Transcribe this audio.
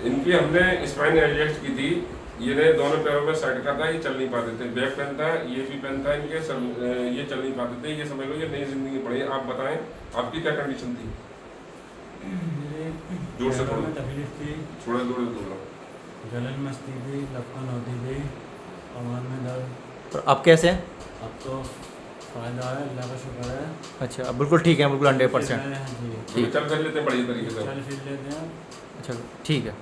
इनकी हमने spine adjust की थी, ये दोनों पैरों में सेट करता है, ये चल नहीं पाते थे। बैग पहनता है, ये भी पहनता है, इनके ये चल नहीं पाते थे। ये समझ लो ये नई जिंदगी पड़ी। आप बताएं आपकी क्या कंडीशन थी? जोर से थोड़ा तकलीफ थी, थोड़ा दूर दूर जलन मस्ती थी, लपकन होती थी, कमर में दर्द। तो अब कैसे हैं? अब तो फायदा है, अल्लाह का शुक्र है। अच्छा अब बिल्कुल ठीक है, बिल्कुल 100%। जी चल फिर लेते हैं बढ़िया तरीके से। चल फिर लेते हैं। अच्छा ठीक है।